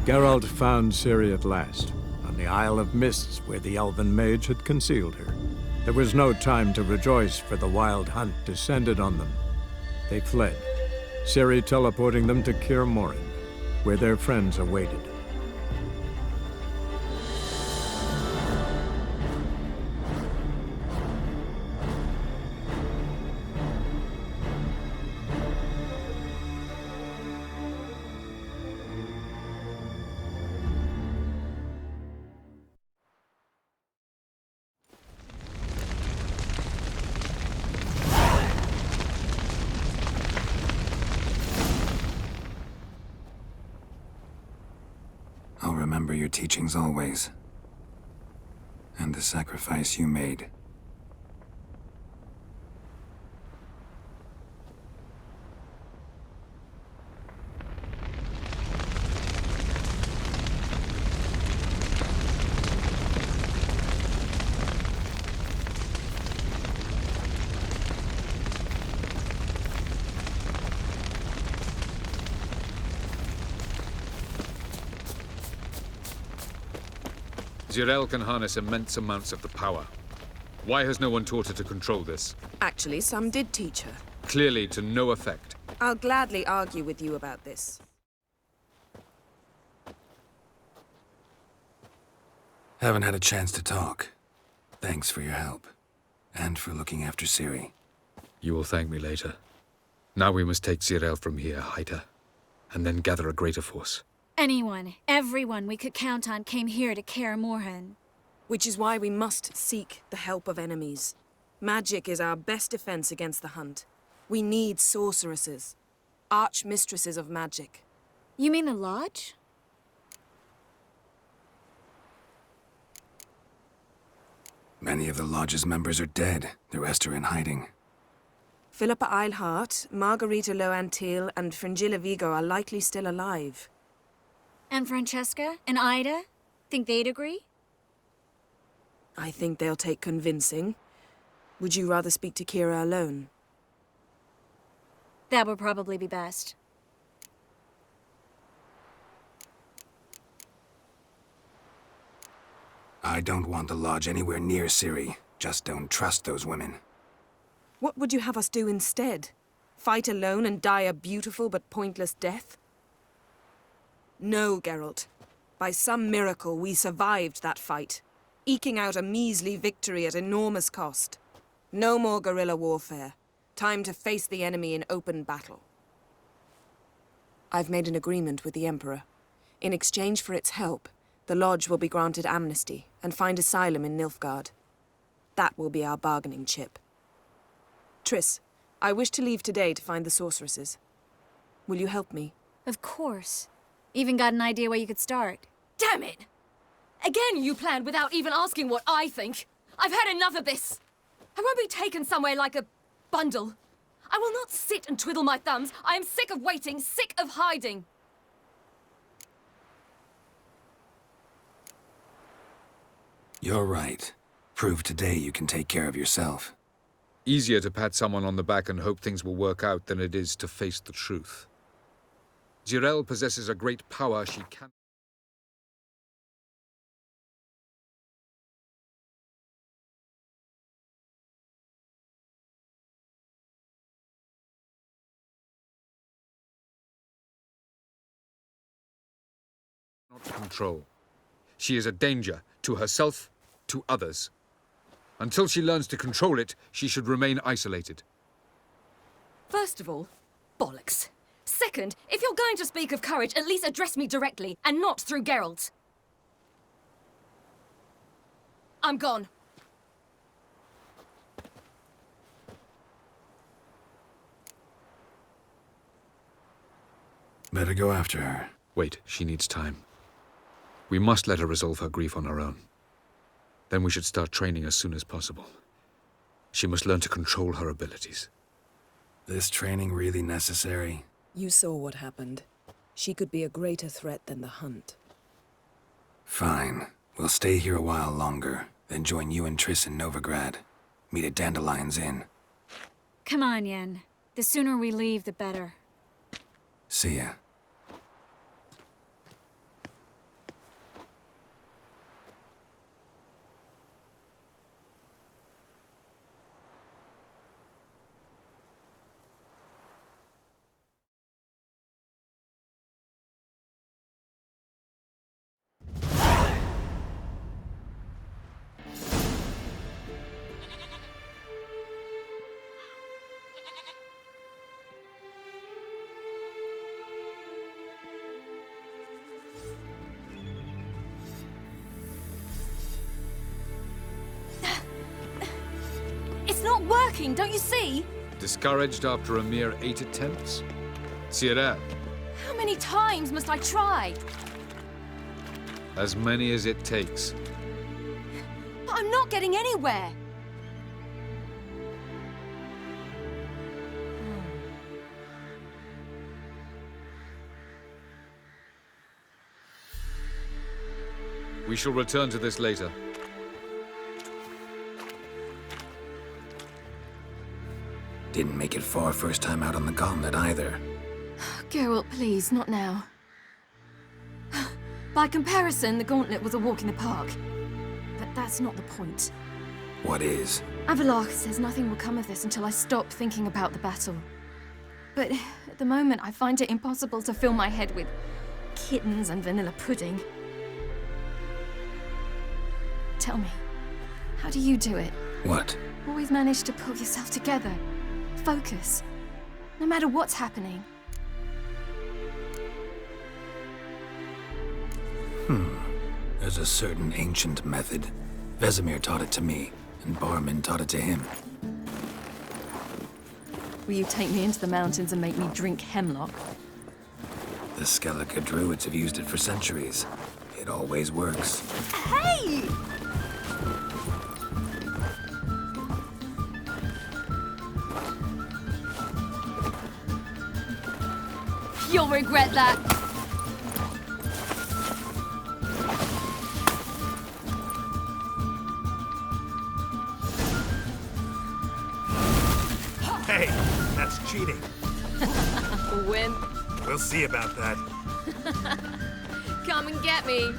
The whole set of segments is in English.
Geralt found Ciri at last, on the Isle of Mists where the elven mage had concealed her. There was no time to rejoice, for the wild hunt descended on them. They fled, Ciri teleporting them to Kaer Morhen, where their friends awaited. I'll remember your teachings always. And the sacrifice you made. Zirael can harness immense amounts of the power. Why has no one taught her to control this? Actually, some did teach her. Clearly to no effect. I'll gladly argue with you about this. Haven't had a chance to talk. Thanks for your help. And for looking after Ciri. You will thank me later. Now we must take Zirael from here, hide her, and then gather a greater force. Anyone, everyone we could count on came here to Kaer Morhen. Which is why we must seek the help of enemies. Magic is our best defense against the hunt. We need sorceresses. Archmistresses of magic. You mean the Lodge? Many of the Lodge's members are dead. The rest are in hiding. Philippa Eilhart, Margarita Loantil, and Fringilla Vigo are likely still alive. And Francesca and Ida? Think they'd agree? I think they'll take convincing. Would you rather speak to Kira alone? That would probably be best. I don't want the Lodge anywhere near Ciri. Just don't trust those women. What would you have us do instead? Fight alone and die a beautiful but pointless death? No, Geralt. By some miracle, we survived that fight, eking out a measly victory at enormous cost. No more guerrilla warfare. Time to face the enemy in open battle. I've made an agreement with the Emperor. In exchange for its help, the Lodge will be granted amnesty and find asylum in Nilfgaard. That will be our bargaining chip. Triss, I wish to leave today to find the sorceresses. Will you help me? Of course. Even got an idea where you could start. Damn it! Again you planned without even asking what I think. I've had enough of this. I won't be taken somewhere like a bundle. I will not sit and twiddle my thumbs. I am sick of waiting, sick of hiding. You're right. Prove today you can take care of yourself. Easier to pat someone on the back and hope things will work out than it is to face the truth. Zirael possesses a great power she can... not control. She is a danger to herself, to others. Until she learns to control it, she should remain isolated. First of all, bollocks. Second, if you're going to speak of courage, at least address me directly, and not through Geralt. I'm gone. Better go after her. Wait, she needs time. We must let her resolve her grief on her own. Then we should start training as soon as possible. She must learn to control her abilities. This training really necessary? You saw what happened. She could be a greater threat than the hunt. Fine. We'll stay here a while longer, then join you and Triss in Novigrad. Meet at Dandelion's Inn. Come on, Yen. The sooner we leave, the better. See ya. working, don't you see? Discouraged after a mere 8 attempts? Sierra, How many times must I try? as many as it takes. But I'm not getting anywhere. We shall return to this later. Didn't make it far first time out on the gauntlet either. Geralt, please, not now. By comparison, the gauntlet was a walk in the park. But that's not the point. What is? Avalok says nothing will come of this until I stop thinking about the battle. But at the moment, I find it impossible to fill my head with kittens and vanilla pudding. Tell me, how do you do it? What? Always manage to pull yourself together. Focus. No matter what's happening. There's a certain ancient method. Vesemir taught it to me, and Barman taught it to him. Will you take me into the mountains and make me drink hemlock? The Skellige druids have used it for centuries. It always works. Hey! You'll regret that. Hey, that's cheating. Wimp. We'll see about that. Come and get me.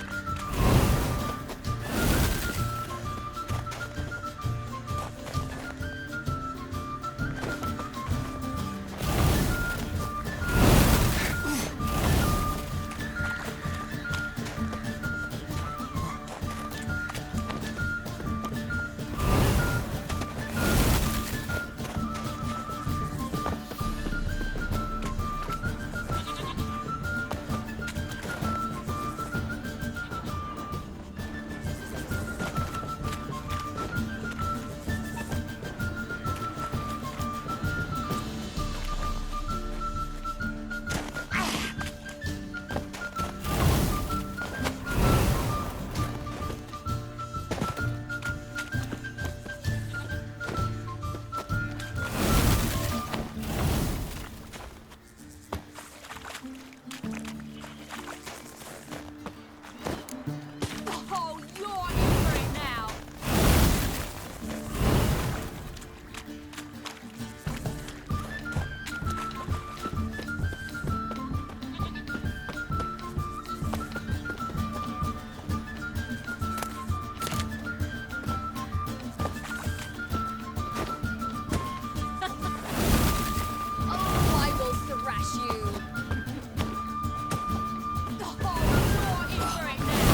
Oh, you're in for it now. Oh, I will thrash you. Oh, you're in for it now.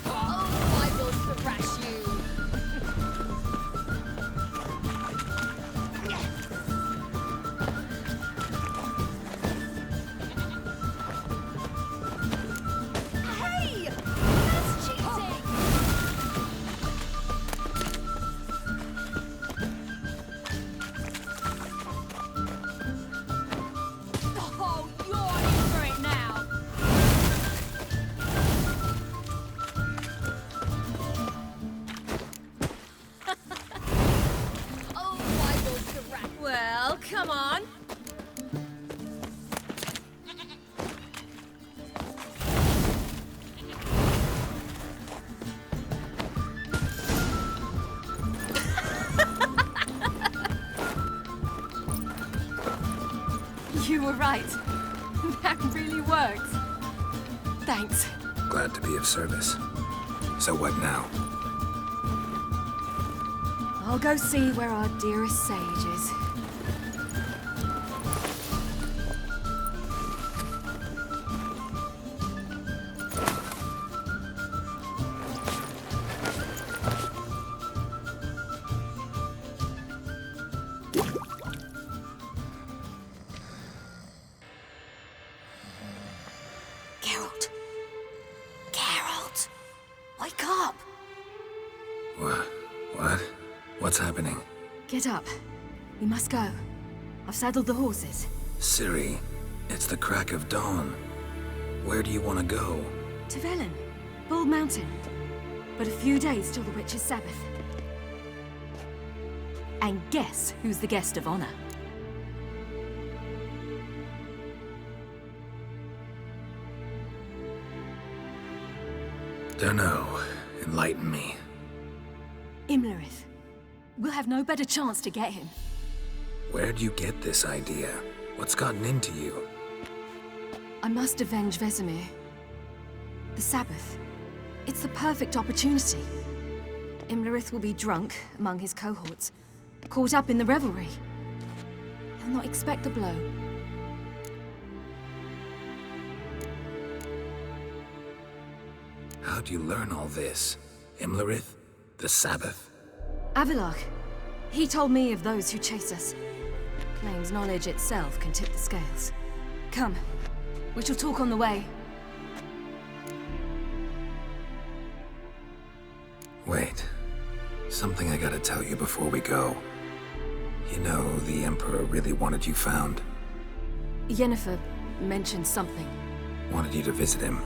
Oh, I will thrash you. Hey! That's cheating! Oh, you're in for it now. Oh, I will thrash. Well, come on. You were right. That really worked. Thanks. Glad to be of service. So what now? I'll go see where our dearest sage is. Wake up! What? What's happening? Get up. We must go. I've saddled the horses. Ciri, it's the crack of dawn. Where do you want to go? To Velen. Bald Mountain. But a few days till the Witch's Sabbath. And guess who's the guest of honor? Dunno. Enlighten me. Imlerith. We'll have no better chance to get him. Where'd you get this idea? What's gotten into you? I must avenge Vesemir. The Sabbath. It's the perfect opportunity. Imlerith will be drunk among his cohorts, caught up in the revelry. He'll not expect the blow. How'd you learn all this? Imlerith? The Sabbath? Avilark. He told me of those who chase us. Claims knowledge itself can tip the scales. Come. We shall talk on the way. Wait. Something I gotta tell you before we go. You know, the Emperor really wanted you found. Yennefer mentioned something. Wanted you to visit him.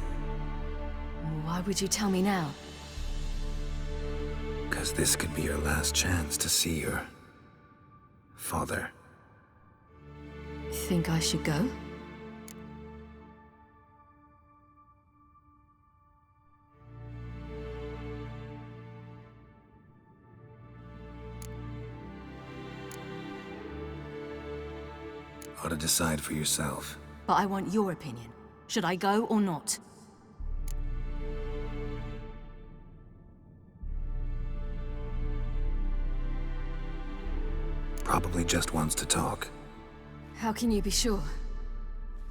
Why would you tell me now? Because this could be your last chance to see your father. Think I should go? Ought to decide for yourself. But I want your opinion. Should I go or not? Probably just wants to talk. How can you be sure?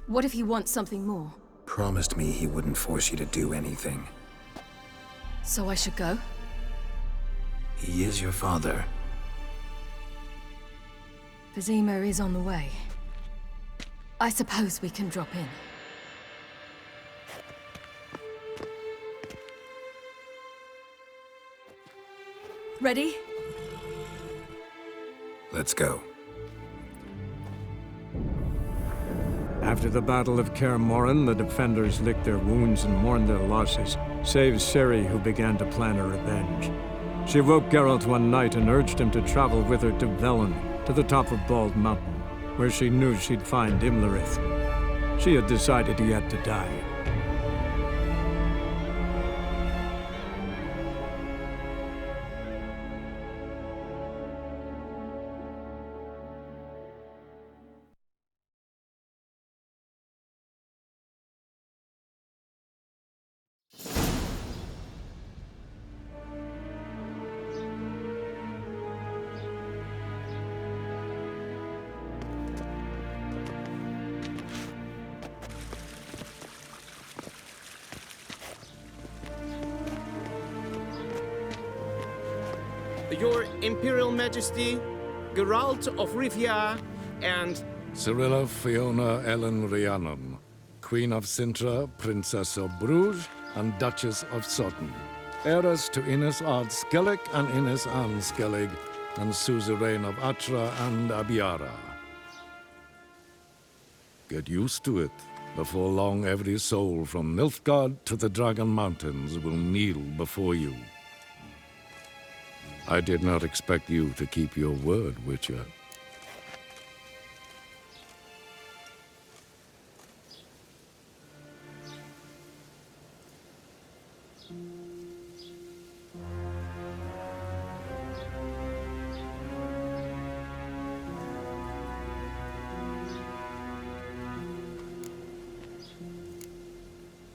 What if he wants something more? Promised me he wouldn't force you to do anything. So I should go? He is your father. Vesemir is on the way. I suppose we can drop in. Ready? Let's go. After the Battle of Kaer Morhen, the defenders licked their wounds and mourned their losses, save Ciri, who began to plan her revenge. She woke Geralt one night and urged him to travel with her to Velen, to the top of Bald Mountain, where she knew she'd find Imlerith. She had decided he had to die. Your Imperial Majesty, Geralt of Rivia, and Cirilla Fiona Ellen Rhiannon, Queen of Sintra, Princess of Bruges, and Duchess of Sutton. Heiress to Innes Ard Skellig and Innes Anne Skellig, and suzerain of Atra and Abiara. Get used to it. Before long, every soul from Nilfgaard to the Dragon Mountains will kneel before you. I did not expect you to keep your word, Witcher.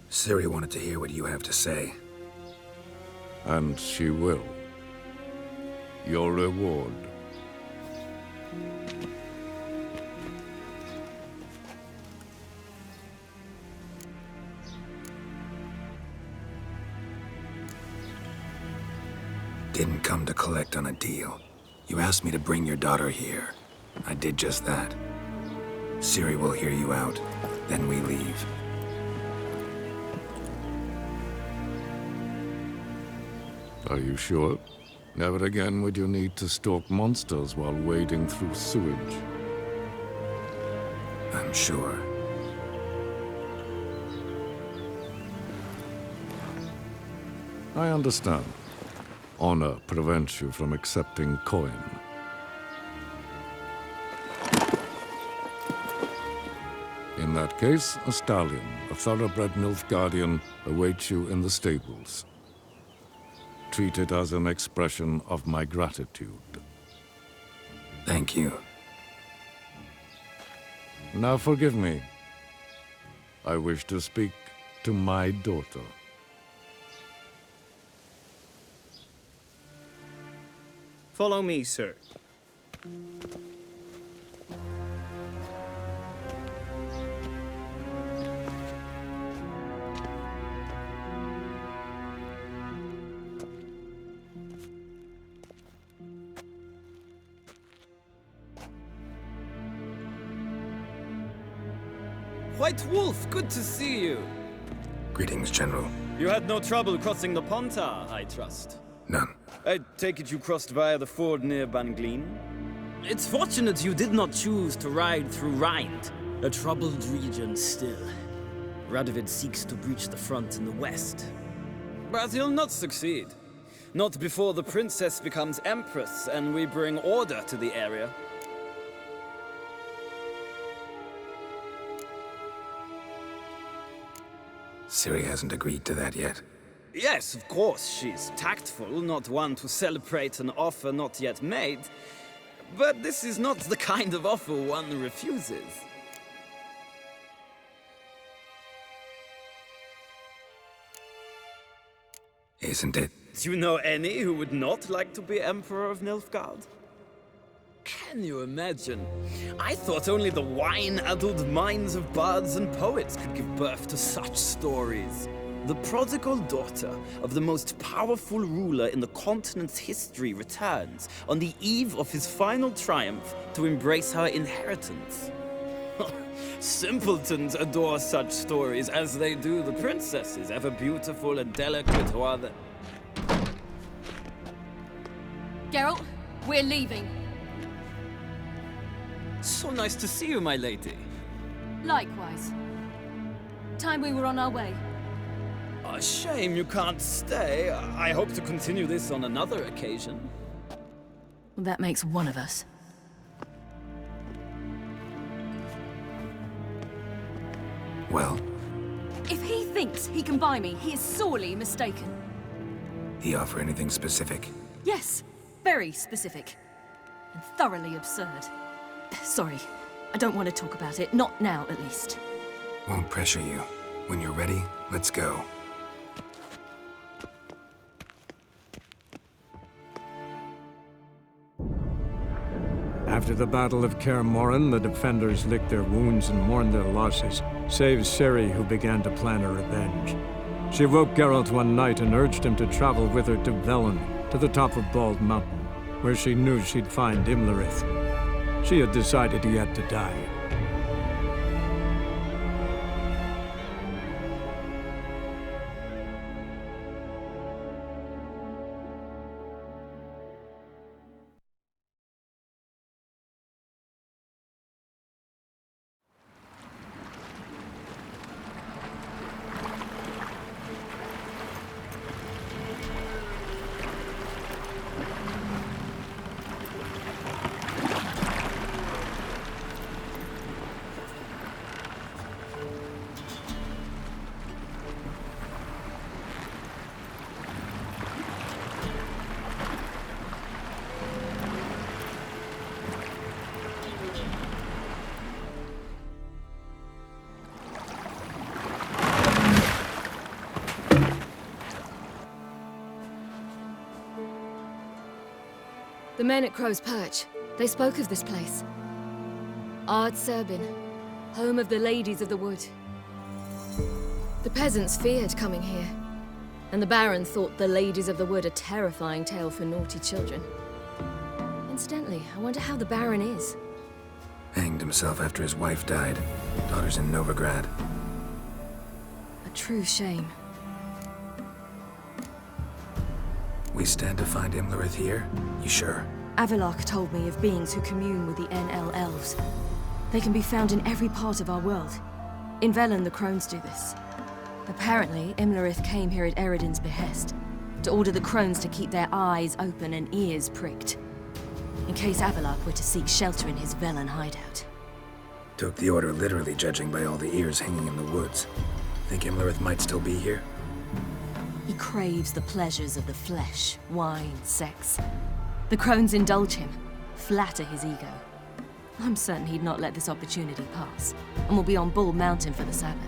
Ciri wanted to hear what you have to say. And she will. Your reward. Didn't come to collect on a deal. You asked me to bring your daughter here. I did just that. Ciri will hear you out, then we leave. Are you sure? Never again would you need to stalk monsters while wading through sewage. I'm sure. I understand. Honor prevents you from accepting coin. In that case, a stallion, a thoroughbred Nilfgaardian, awaits you in the stables. Treat it as an expression of my gratitude. Thank you. Now forgive me. I wish to speak to my daughter. Follow me, sir. White Wolf, good to see you. Greetings, General. You had no trouble crossing the Pontar, I trust. None. I take it you crossed via the ford near Banglin? It's fortunate you did not choose to ride through Rind, a troubled region still. Radovid seeks to breach the front in the west. But he'll not succeed. Not before the princess becomes empress and we bring order to the area. Ciri hasn't agreed to that yet. Yes, of course, she's tactful, not one to celebrate an offer not yet made. But this is not the kind of offer one refuses. Isn't it? Do you know any who would not like to be Emperor of Nilfgaard? Can you imagine? I thought only the wine-addled minds of bards and poets could give birth to such stories. The prodigal daughter of the most powerful ruler in the continent's history returns on the eve of his final triumph to embrace her inheritance. Simpletons adore such stories as they do the princesses, ever beautiful and delicate who are the... Geralt, we're leaving. So nice to see you, my lady. Likewise. Time we were on our way. A shame you can't stay. I hope to continue this on another occasion. Well, that makes one of us. Well, If he thinks he can buy me, he is sorely mistaken. he offer anything specific? Yes, very specific. And thoroughly absurd. Sorry, I don't want to talk about it. Not now, at least. Won't pressure you. When you're ready, let's go. After the Battle of Kaer Morhen, the defenders licked their wounds and mourned their losses, save Ciri, who began to plan her revenge. She woke Geralt one night and urged him to travel with her to Velen, to the top of Bald Mountain, where she knew she'd find Imlerith. She had decided he had to die. The men at Crow's Perch, they spoke of this place. Ard Serbin, home of the Ladies of the Wood. The peasants feared coming here, and the Baron thought the Ladies of the Wood a terrifying tale for naughty children. Incidentally, I wonder how the Baron is. Hanged himself after his wife died. Daughter's in Novigrad. A true shame. We stand to find Imlerith here? You sure? Avalok told me of beings who commune with the NL elves. They can be found in every part of our world. In Velen, the crones do this. Apparently, Imlerith came here at Eredin's behest, to order the crones to keep their eyes open and ears pricked, in case Avalok were to seek shelter in his Velen hideout. Took the order literally, judging by all the ears hanging in the woods. Think Imlerith might still be here? He craves the pleasures of the flesh, wine, sex. The crones indulge him, flatter his ego. I'm certain he'd not let this opportunity pass, and will be on Bull Mountain for the Sabbath.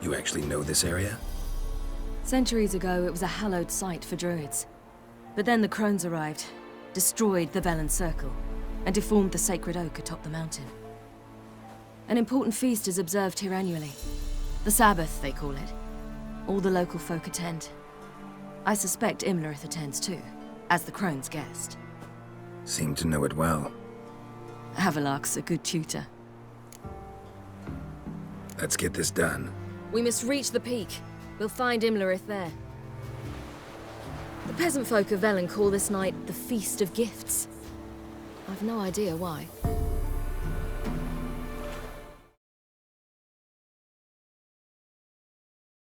You actually know this area? Centuries ago, it was a hallowed site for druids. But then the crones arrived, destroyed the Velen Circle, and deformed the sacred oak atop the mountain. An important feast is observed here annually. The Sabbath, they call it. All the local folk attend. I suspect Imlerith attends too, as the crone's guest. Seem to know it well. Avalok's a good tutor. Let's get this done. We must reach the peak. We'll find Imlerith there. The peasant folk of Velen call this night the Feast of Gifts. I've no idea why.